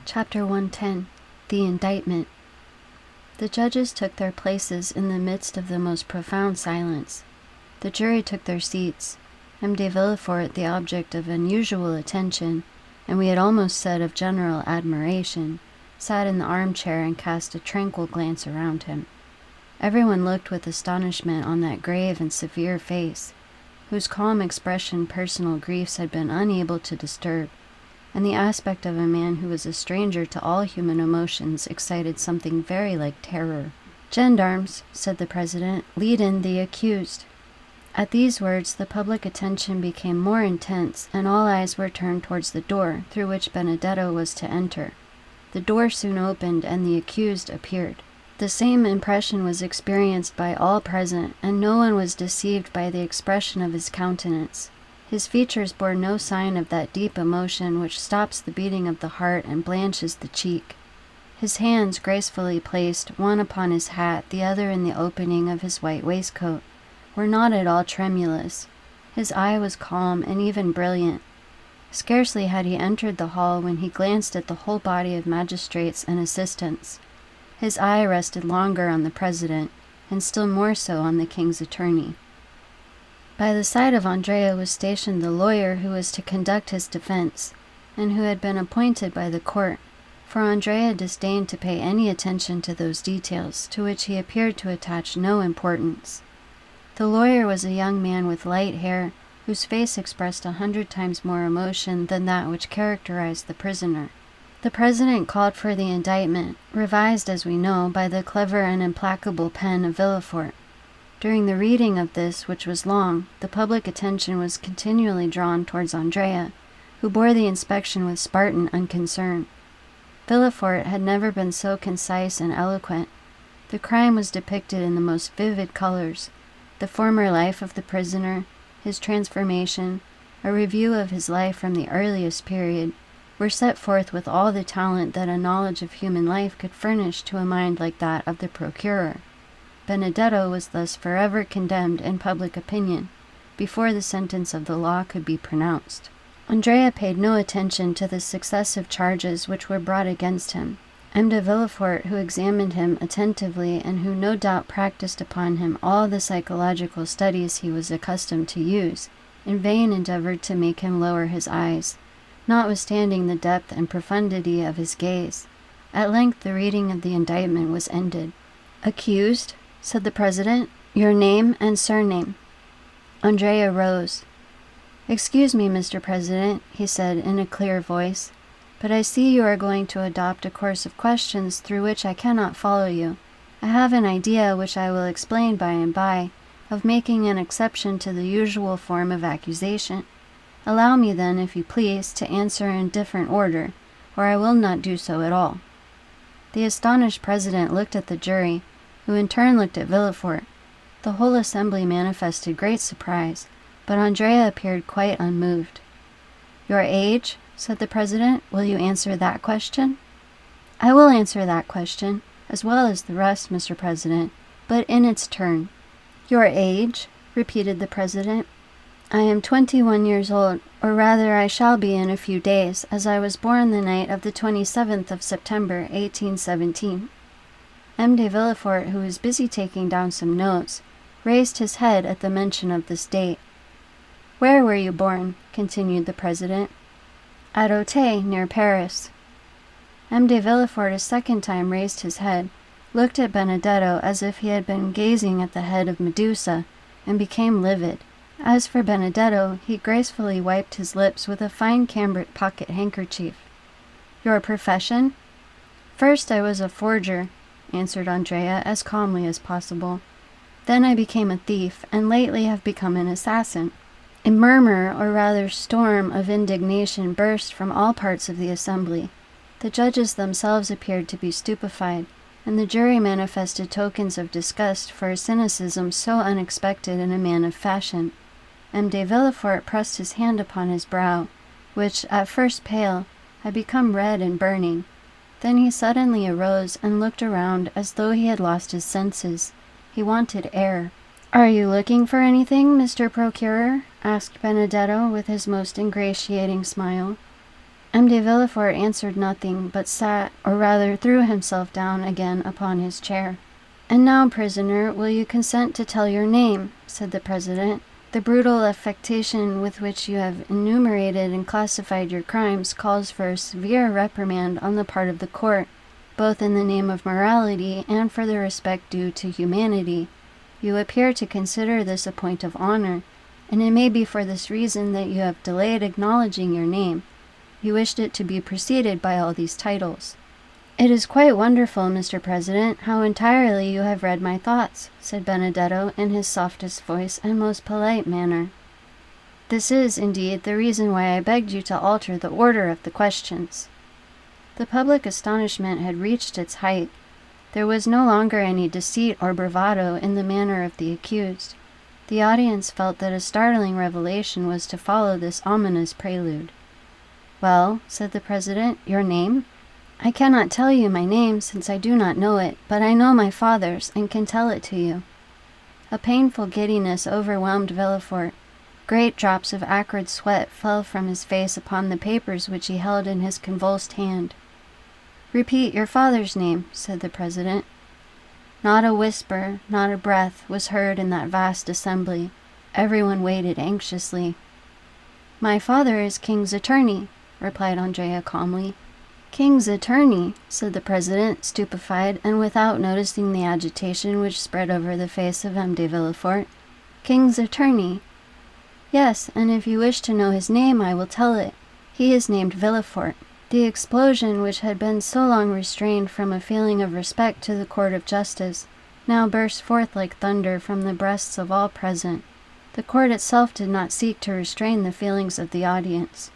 Chapter 110. The Indictment. The judges took their places in the midst of the most profound silence. The jury took their seats. M. de Villefort, the object of unusual attention, and we had almost said of general admiration, sat in the armchair and cast a tranquil glance around him. Everyone looked with astonishment on that grave and severe face, whose calm expression personal griefs had been unable to disturb, and the aspect of a man who was a stranger to all human emotions excited something very like terror. "Gendarmes," said the president, "lead in the accused." At these words the public attention became more intense, and all eyes were turned towards the door through which Benedetto was to enter. The door soon opened, and the accused appeared. The same impression was experienced by all present, and no one was deceived by the expression of his countenance. His features bore no sign of that deep emotion which stops the beating of the heart and blanches the cheek. His hands, gracefully placed, one upon his hat, the other in the opening of his white waistcoat, were not at all tremulous. His eye was calm and even brilliant. Scarcely had he entered the hall when he glanced at the whole body of magistrates and assistants. His eye rested longer on the president, and still more so on the king's attorney. By the side of Andrea was stationed the lawyer who was to conduct his defense, and who had been appointed by the court, for Andrea disdained to pay any attention to those details, to which he appeared to attach no importance. The lawyer was a young man with light hair, whose face expressed 100 times more emotion than that which characterized the prisoner. The president called for the indictment, revised, as we know, by the clever and implacable pen of Villefort. During the reading of this, which was long, the public attention was continually drawn towards Andrea, who bore the inspection with Spartan unconcern. Villefort had never been so concise and eloquent. The crime was depicted in the most vivid colors. The former life of the prisoner, his transformation, a review of his life from the earliest period, were set forth with all the talent that a knowledge of human life could furnish to a mind like that of the procurer. Benedetto was thus forever condemned in public opinion, before the sentence of the law could be pronounced. Andrea paid no attention to the successive charges which were brought against him. M. de Villefort, who examined him attentively, and who no doubt practiced upon him all the psychological studies he was accustomed to use, in vain endeavored to make him lower his eyes, notwithstanding the depth and profundity of his gaze. At length the reading of the indictment was ended. "Accused," said the president, "your name and surname." Andrea rose. "Excuse me, Mr. President," he said in a clear voice, "but I see you are going to adopt a course of questions through which I cannot follow you. I have an idea, which I will explain by and by, of making an exception to the usual form of accusation. Allow me then, if you please, to answer in different order, or I will not do so at all." The astonished president looked at the jury, who in turn looked at Villefort. The whole assembly manifested great surprise, but Andrea appeared quite unmoved. "Your age?" said the president. "Will you answer that question?" "I will answer that question, as well as the rest, Mr. President, but in its turn." "Your age?" repeated the president. "I am 21 years old, or rather I shall be in a few days, as I was born the night of the 27th of September, 1817. M. de Villefort, who was busy taking down some notes, raised his head at the mention of this date. "Where were you born?" continued the president. "At Auteuil, near Paris." M. de Villefort a second time raised his head, looked at Benedetto as if he had been gazing at the head of Medusa, and became livid. As for Benedetto, he gracefully wiped his lips with a fine cambric pocket handkerchief. "Your profession?" "First I was a forger," answered Andrea as calmly as possible. "Then I became a thief, and lately have become an assassin." A murmur, or rather storm, of indignation burst from all parts of the assembly. The judges themselves appeared to be stupefied, and the jury manifested tokens of disgust for a cynicism so unexpected in a man of fashion. M. de Villefort pressed his hand upon his brow, which, at first pale, had become red and burning. Then he suddenly arose and looked around as though he had lost his senses. He wanted air. "Are you looking for anything, Mr. Procurer?" asked Benedetto with his most ingratiating smile. M. de Villefort answered nothing, but sat, or rather threw himself down again upon his chair. "And now, prisoner, will you consent to tell your name?" said the president. "The brutal affectation with which you have enumerated and classified your crimes calls for a severe reprimand on the part of the court, both in the name of morality and for the respect due to humanity. You appear to consider this a point of honor, and it may be for this reason that you have delayed acknowledging your name. You wished it to be preceded by all these titles." "It is quite wonderful, Mr. President, how entirely you have read my thoughts," said Benedetto in his softest voice and most polite manner. "This is, indeed, the reason why I begged you to alter the order of the questions." The public astonishment had reached its height. There was no longer any deceit or bravado in the manner of the accused. The audience felt that a startling revelation was to follow this ominous prelude. "Well," said the president, "your name?" "I cannot tell you my name, since I do not know it, but I know my father's, and can tell it to you." A painful giddiness overwhelmed Villefort. Great drops of acrid sweat fell from his face upon the papers which he held in his convulsed hand. "Repeat your father's name," said the president. Not a whisper, not a breath was heard in that vast assembly. Everyone waited anxiously. "My father is King's attorney," replied Andrea calmly. "King's attorney," said the president, stupefied, and without noticing the agitation which spread over the face of M. de Villefort. "King's attorney." "Yes, and if you wish to know his name, I will tell it. He is named Villefort." The explosion, which had been so long restrained from a feeling of respect to the court of justice, now burst forth like thunder from the breasts of all present. The court itself did not seek to restrain the feelings of the audience.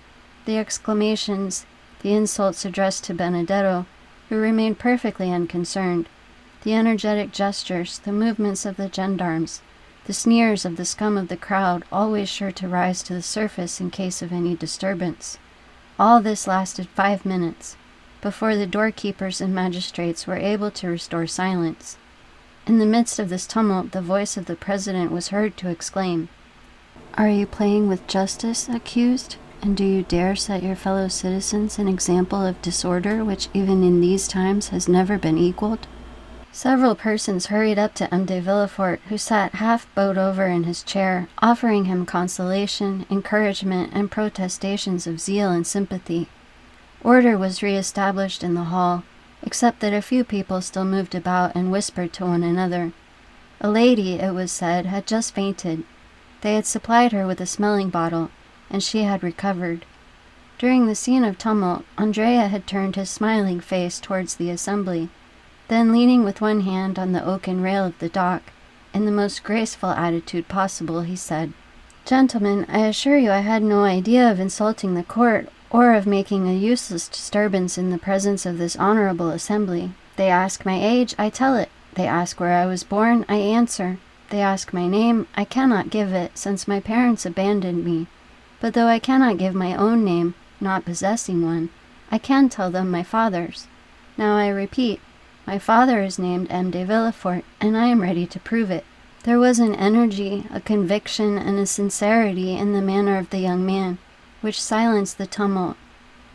The exclamations, the insults addressed to Benedetto, who remained perfectly unconcerned, the energetic gestures, the movements of the gendarmes, the sneers of the scum of the crowd, always sure to rise to the surface in case of any disturbance. All this lasted 5 minutes, before the doorkeepers and magistrates were able to restore silence. In the midst of this tumult, the voice of the president was heard to exclaim, "Are you playing with justice, accused? And do you dare set your fellow citizens an example of disorder which even in these times has never been equaled?" Several persons hurried up to M. de Villefort, who sat half bowed over in his chair, offering him consolation, encouragement, and protestations of zeal and sympathy. Order was re-established in the hall, except that a few people still moved about and whispered to one another. A lady, it was said, had just fainted. They had supplied her with a smelling bottle, and she had recovered. During the scene of tumult, Andrea had turned his smiling face towards the assembly. Then, leaning with one hand on the oaken rail of the dock, in the most graceful attitude possible, he said, "Gentlemen, I assure you I had no idea of insulting the court, or of making a useless disturbance in the presence of this honorable assembly. They ask my age, I tell it. They ask where I was born, I answer. They ask my name, I cannot give it, since my parents abandoned me. But though I cannot give my own name, not possessing one, I can tell them my father's. Now I repeat, my father is named M. de Villefort, and I am ready to prove it." There was an energy, a conviction, and a sincerity in the manner of the young man, which silenced the tumult.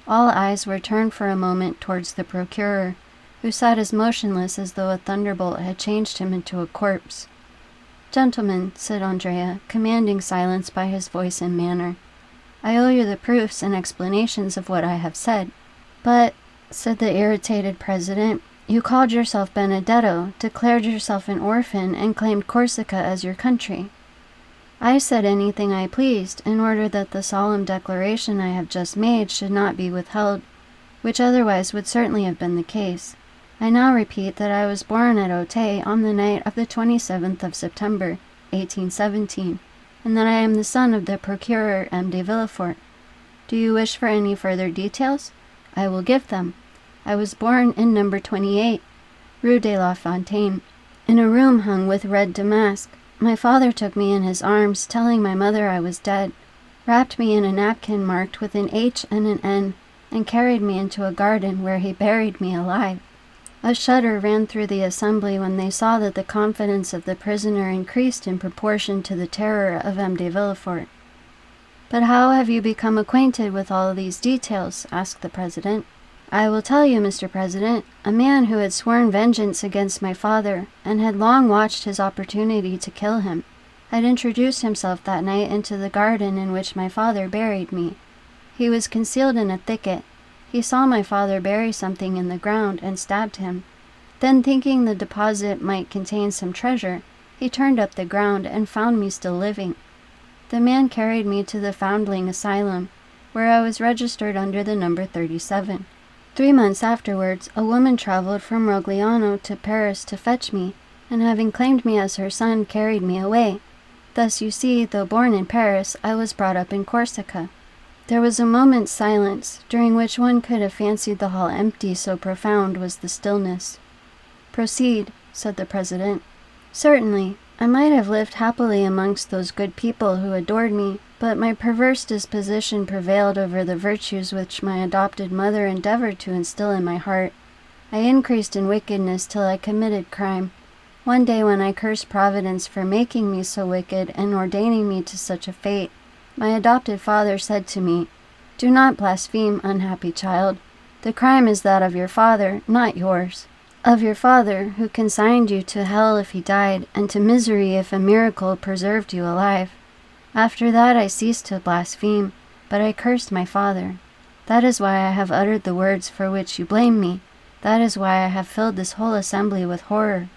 All eyes were turned for a moment towards the procureur, who sat as motionless as though a thunderbolt had changed him into a corpse. "Gentlemen," said Andrea, commanding silence by his voice and manner, "I owe you the proofs and explanations of what I have said." "But," said the irritated president, "you called yourself Benedetto, declared yourself an orphan, and claimed Corsica as your country." "I said anything I pleased, in order that the solemn declaration I have just made should not be withheld, which otherwise would certainly have been the case. I now repeat that I was born at Auteuil on the night of the 27th of September, 1817, and that I am the son of the procureur M. de Villefort. Do you wish for any further details? I will give them. I was born in number 28, Rue de la Fontaine, in a room hung with red damask. My father took me in his arms, telling my mother I was dead, wrapped me in a napkin marked with an H and an N, and carried me into a garden where he buried me alive." A shudder ran through the assembly when they saw that the confidence of the prisoner increased in proportion to the terror of M. de Villefort. "But how have you become acquainted with all these details?" asked the president. "I will tell you, Mr. President. A man who had sworn vengeance against my father, and had long watched his opportunity to kill him, had introduced himself that night into the garden in which my father buried me. He was concealed in a thicket. He saw my father bury something in the ground and stabbed him. Then, thinking the deposit might contain some treasure, he turned up the ground and found me still living. The man carried me to the Foundling Asylum, where I was registered under the number 37. 3 months afterwards, a woman traveled from Rogliano to Paris to fetch me, and having claimed me as her son, carried me away. Thus, you see, though born in Paris, I was brought up in Corsica." There was a moment's silence, during which one could have fancied the hall empty, so profound was the stillness. "Proceed," said the president. "Certainly. I might have lived happily amongst those good people who adored me, but my perverse disposition prevailed over the virtues which my adopted mother endeavored to instill in my heart. I increased in wickedness till I committed crime. One day, when I cursed Providence for making me so wicked and ordaining me to such a fate, my adopted father said to me, 'Do not blaspheme, unhappy child. The crime is that of your father, not yours. Of your father, who consigned you to hell if he died, and to misery if a miracle preserved you alive.' After that I ceased to blaspheme, but I cursed my father. That is why I have uttered the words for which you blame me. That is why I have filled this whole assembly with horror.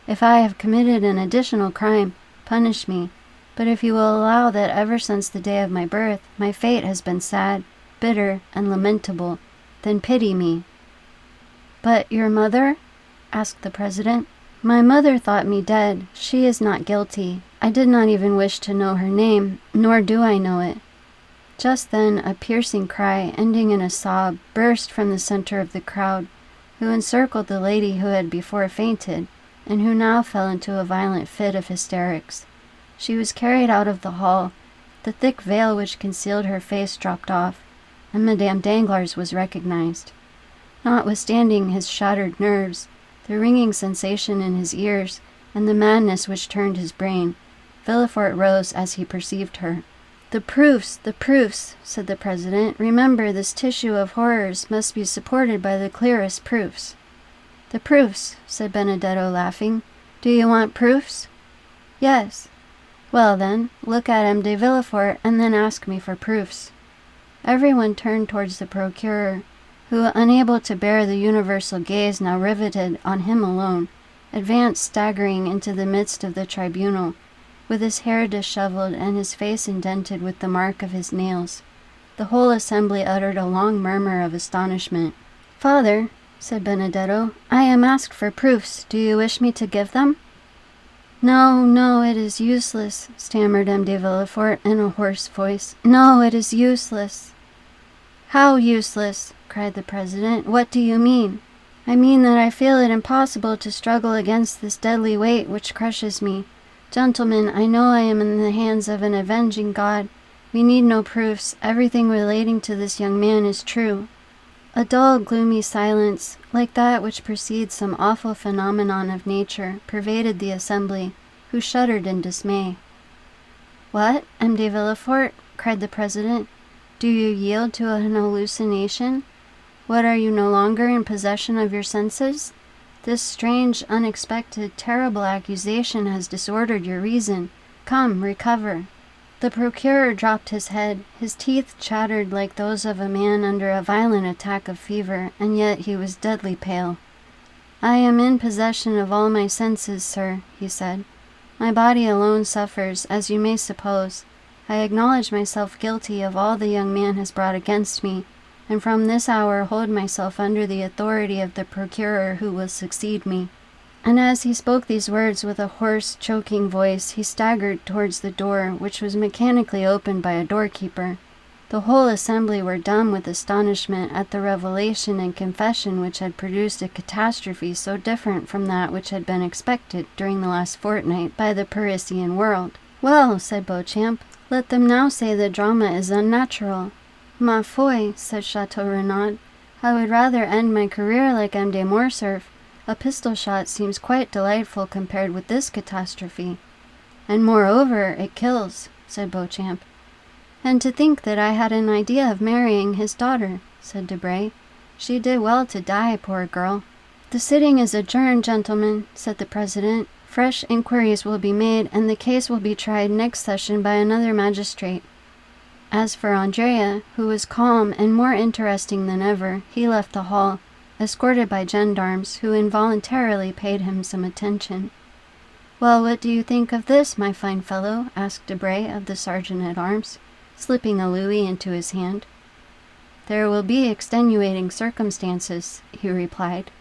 If I have committed an additional crime, punish me. But if you will allow that ever since the day of my birth, my fate has been sad, bitter, and lamentable, then pity me." "But your mother?" asked the president. "My mother thought me dead. She is not guilty. I did not even wish to know her name, nor do I know it." Just then a piercing cry, ending in a sob, burst from the center of the crowd, who encircled the lady who had before fainted, and who now fell into a violent fit of hysterics. She was carried out of the hall. The thick veil which concealed her face dropped off, and Madame Danglars was recognized. Notwithstanding his shattered nerves, the ringing sensation in his ears, and the madness which turned his brain, Villefort rose as he perceived her. The proofs, said the president. "Remember, this tissue of horrors must be supported by the clearest proofs." "The proofs," said Benedetto, laughing. "Do you want proofs?" "Yes." "Well, then, look at M. de Villefort, and then ask me for proofs." Everyone turned towards the procureur, who, unable to bear the universal gaze now riveted on him alone, advanced staggering into the midst of the tribunal, with his hair disheveled and his face indented with the mark of his nails. The whole assembly uttered a long murmur of astonishment. "Father," said Benedetto, "I am asked for proofs. Do you wish me to give them?" No, it is useless," stammered M. de Villefort in a hoarse voice. "No, it is useless." "How useless?" cried the president. "What do you mean?" "I mean that I feel it impossible to struggle against this deadly weight which crushes me. Gentlemen, I know I am in the hands of an avenging God. We need no proofs. Everything relating to this young man is true." A dull, gloomy silence, like that which precedes some awful phenomenon of nature, pervaded the assembly, who shuddered in dismay. "What, M. de Villefort?" cried the president. "Do you yield to an hallucination? What, are you no longer in possession of your senses? This strange, unexpected, terrible accusation has disordered your reason. Come, recover." The procureur dropped his head. His teeth chattered like those of a man under a violent attack of fever, and yet he was deadly pale. "I am in possession of all my senses, sir," he said. "My body alone suffers, as you may suppose. I acknowledge myself guilty of all the young man has brought against me, and from this hour hold myself under the authority of the procureur who will succeed me." And as he spoke these words with a hoarse, choking voice, he staggered towards the door, which was mechanically opened by a doorkeeper. The whole assembly were dumb with astonishment at the revelation and confession which had produced a catastrophe so different from that which had been expected during the last fortnight by the Parisian world. "Well," said Beauchamp, "let them now say the drama is unnatural." "Ma foi," said Chateau Renaud, "I would rather end my career like M. de Morcerf. A pistol shot seems quite delightful compared with this catastrophe." "And moreover, it kills," said Beauchamp. "And to think that I had an idea of marrying his daughter," said Debray. "She did well to die, poor girl." "The sitting is adjourned, gentlemen," said the president. "Fresh inquiries will be made, and the case will be tried next session by another magistrate." As for Andrea, who was calm and more interesting than ever, he left the hall, escorted by gendarmes who involuntarily paid him some attention. "Well, what do you think of this, my fine fellow?" asked Debray of the sergeant-at-arms, slipping a louis into his hand. "There will be extenuating circumstances," he replied.